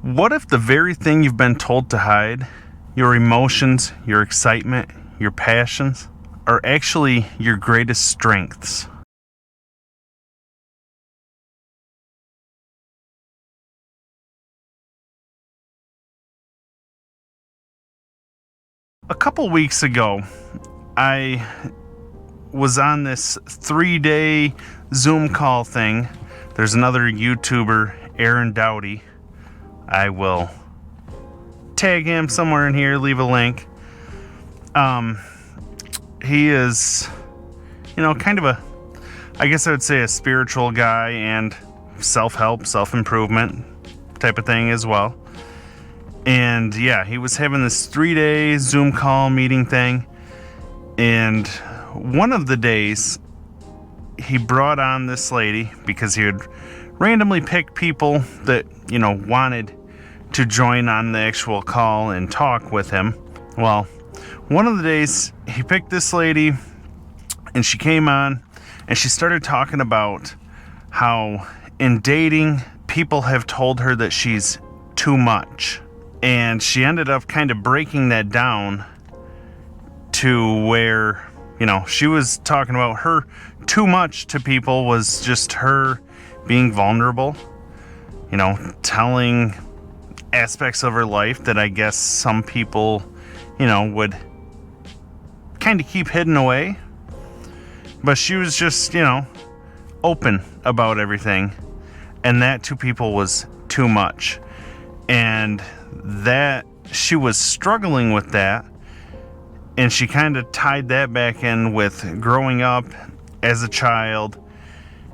What if the very thing you've been told to hide, your emotions, your excitement, your passions, are actually your greatest strengths? A couple weeks ago, I was on this 3-day Zoom call thing. There's another YouTuber, Doughty. I will tag him somewhere in here, leave a link. He is, kind of I guess I would say a spiritual guy and self-help, self-improvement type of thing as well. And yeah, he was having this 3-day Zoom call meeting thing. And one of the days, he brought on this lady because he would randomly pick people that, wanted to join on the actual call and talk with him. Well, one of the days, he picked this lady, and she came on, and she started talking about how in dating, people have told her that she's too much. And she ended up kind of breaking that down to where, she was talking about her too much to people was just her being vulnerable, telling aspects of her life that I guess some people, would kind of keep hidden away. But she was just, open about everything. And that to people was too much. And that she was struggling with that. And she kind of tied that back in with growing up as a child.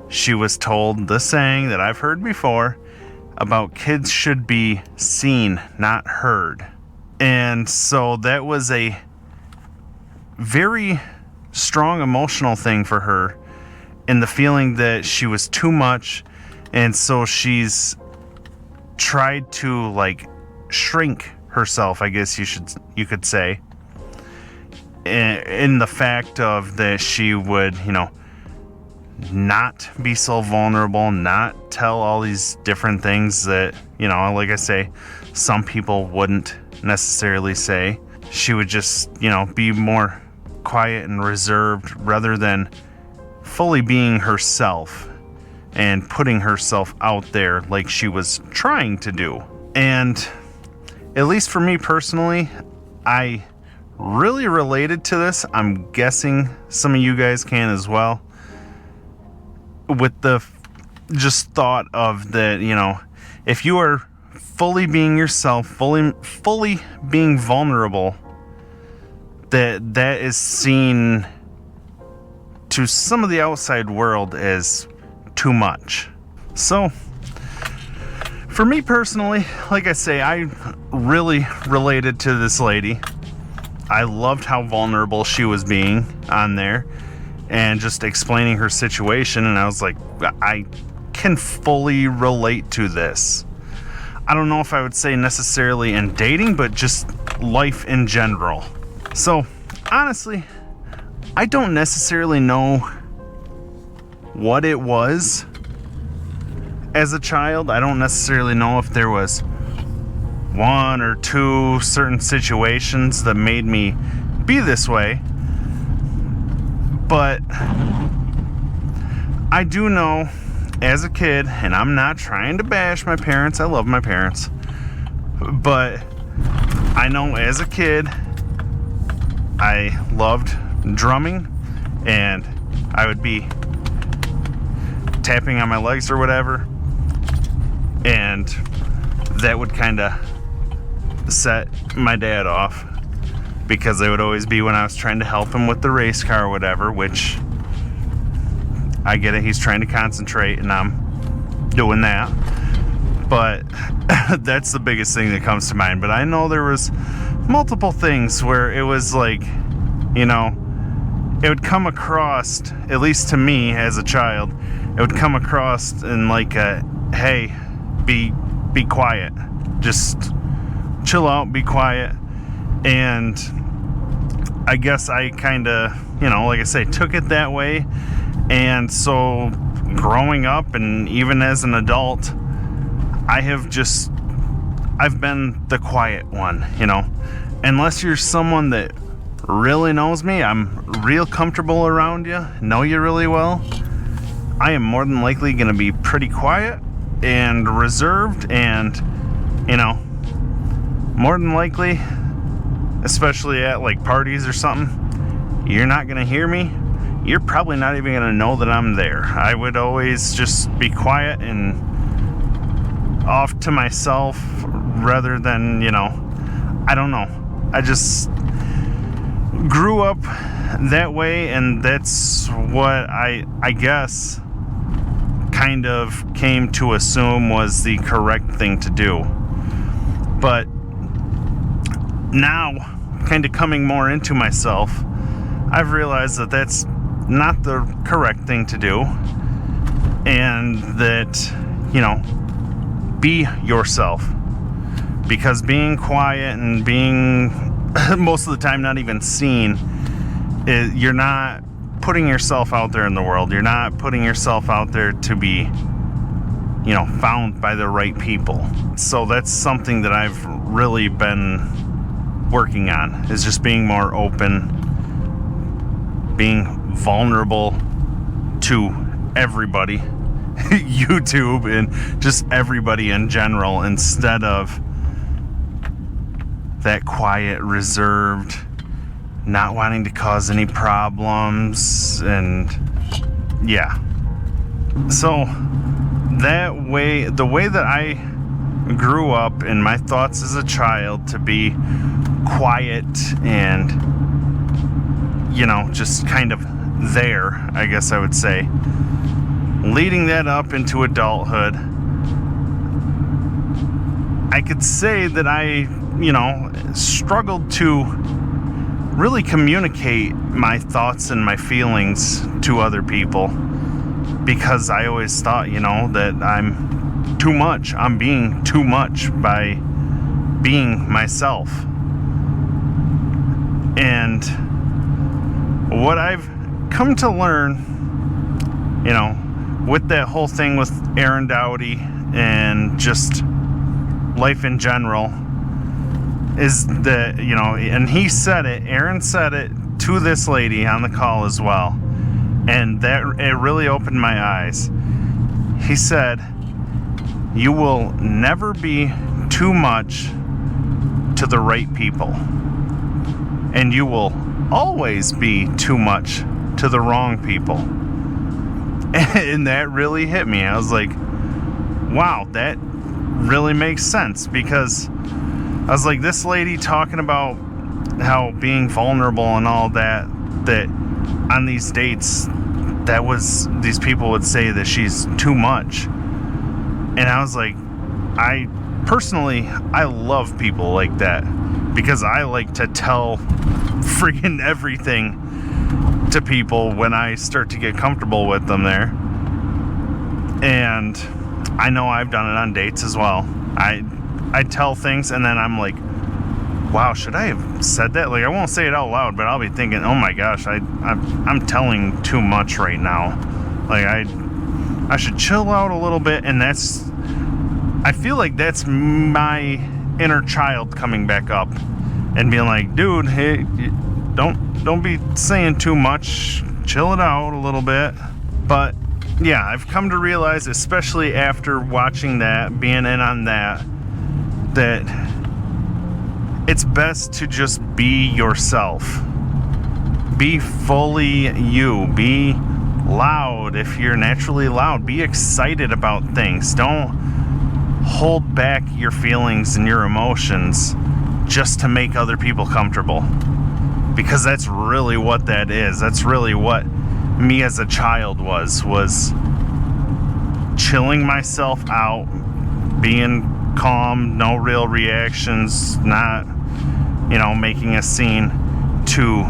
She was told the saying that I've heard before about kids should be seen, not heard. And so that was a very strong emotional thing for her, in the feeling that she was too much. And so she's tried to shrink herself, I guess you could say, in the fact of that she would, not be so vulnerable, not tell all these different things that, like I say, some people wouldn't necessarily say. She would just, be more quiet and reserved rather than fully being herself and putting herself out there like she was trying to do. And at least for me personally, I really related to this. I'm guessing some of you guys can as well. With the just thought of that, if you are fully being yourself, fully being vulnerable, that is seen to some of the outside world as too much. So for me personally, like I say, I really related to this lady. I loved how vulnerable she was being on there and just explaining her situation, and I was like, I can fully relate to this. I don't know if I would say necessarily in dating, but just life in general. So honestly, I don't necessarily know what it was as a child. I don't necessarily know if there was one or two certain situations that made me be this way. But I do know as a kid, and I'm not trying to bash my parents, I love my parents, but I know as a kid, I loved drumming, and I would be tapping on my legs or whatever, and that would kind of set my dad off, because they would always be when I was trying to help him with the race car or whatever, which I get it, he's trying to concentrate and I'm doing that. But that's the biggest thing that comes to mind. But I know there was multiple things where it was like, it would come across, at least to me as a child, it would come across in like a, hey, be quiet. Just chill out, be quiet. And I guess I kind of, like I say, took it that way. And so growing up and even as an adult, I have just I've been the quiet one, unless you're someone that really knows me, I'm real comfortable around you, know you really well, I am more than likely going to be pretty quiet and reserved, and more than likely, especially at like parties or something, you're not going to hear me. You're probably not even going to know that I'm there. I would always just be quiet and off to myself rather than, I don't know. I just grew up that way, and that's what I guess kind of came to assume was the correct thing to do. But now, kind of coming more into myself, I've realized that that's not the correct thing to do, and that, be yourself, because being quiet and being most of the time not even seen, you're not putting yourself out there in the world. You're not putting yourself out there to be, found by the right people. So that's something that I've really been working on, is just being more open, being vulnerable to everybody, YouTube, and just everybody in general, instead of that quiet, reserved, not wanting to cause any problems. And yeah, so that way, the way that I grew up in my thoughts as a child, to be quiet and just kind of there, I guess I would say, leading that up into adulthood, I could say that I struggled to really communicate my thoughts and my feelings to other people, because I always thought, that I'm too much. I'm being too much by being myself. And what I've come to learn, with that whole thing with Aaron Doughty and just life in general, is that, and he said it, Aaron said it to this lady on the call as well, and that it really opened my eyes. He said, you will never be too much to the right people, and you will always be too much to the wrong people. And that really hit me. I was like, wow, that really makes sense, because I was like, this lady talking about how being vulnerable and all that on these dates, these people would say that she's too much. And I was like, I love people like that, because I like to tell freaking everything to people when I start to get comfortable with them there. And I know I've done it on dates as well. I tell things, and then I'm like, wow, should I have said that? Like, I won't say it out loud, but I'll be thinking, oh my gosh, I'm telling too much right now. Like, I should chill out a little bit. And I feel like that's my inner child coming back up and being like, dude, hey, don't be saying too much. Chill it out a little bit. But yeah, I've come to realize, especially after watching that, being in on that it's best to just be yourself. Be fully you. Be loud if you're naturally loud. Be excited about things. Don't hold back your feelings and your emotions just to make other people comfortable, because that's really what that is. That's really what me as a child was chilling myself out, being calm, no real reactions, not making a scene, to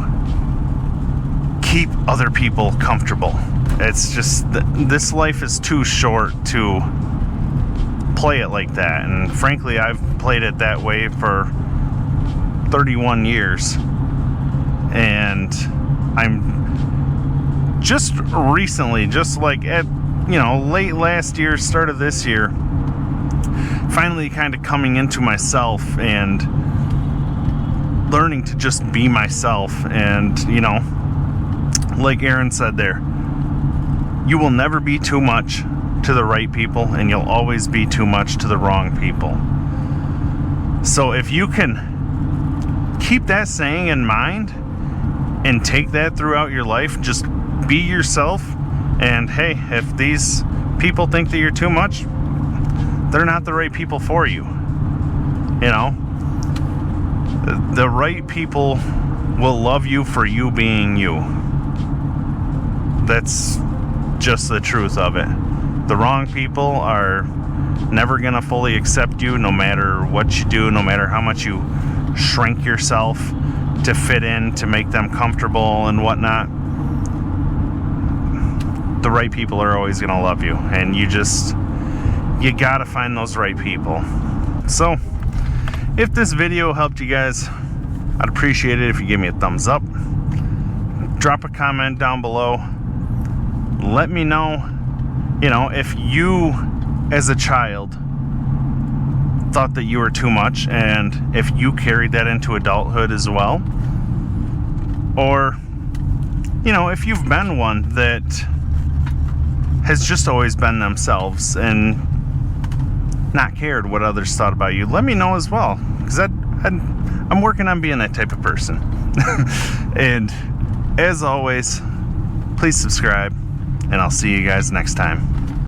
keep other people comfortable. It's just this life is too short to play it like that. And frankly, I've played it that way for 31 years. And I'm just recently, just like at late last year, start of this year, finally kind of coming into myself and learning to just be myself. And, you know, like Aaron said there, you will never be too much to the right people, and you'll always be too much to the wrong people. So if you can keep that saying in mind and take that throughout your life, just be yourself. And hey, if these people think that you're too much, they're not the right people for you. You know, the right people will love you for you being you. That's just the truth of it. The wrong people are never gonna fully accept you, no matter what you do, no matter how much you shrink yourself to fit in, to make them comfortable and whatnot. The right people are always gonna love you, and you gotta find those right people. So if this video helped you guys, I'd appreciate it if you give me a thumbs up. Drop a comment down below. Let me know, you know, if you as a child thought that you were too much, and if you carried that into adulthood as well. Or, you know, if you've been one that has just always been themselves and not cared what others thought about you, let me know as well, because I'm working on being that type of person. And as always, please subscribe, and I'll see you guys next time.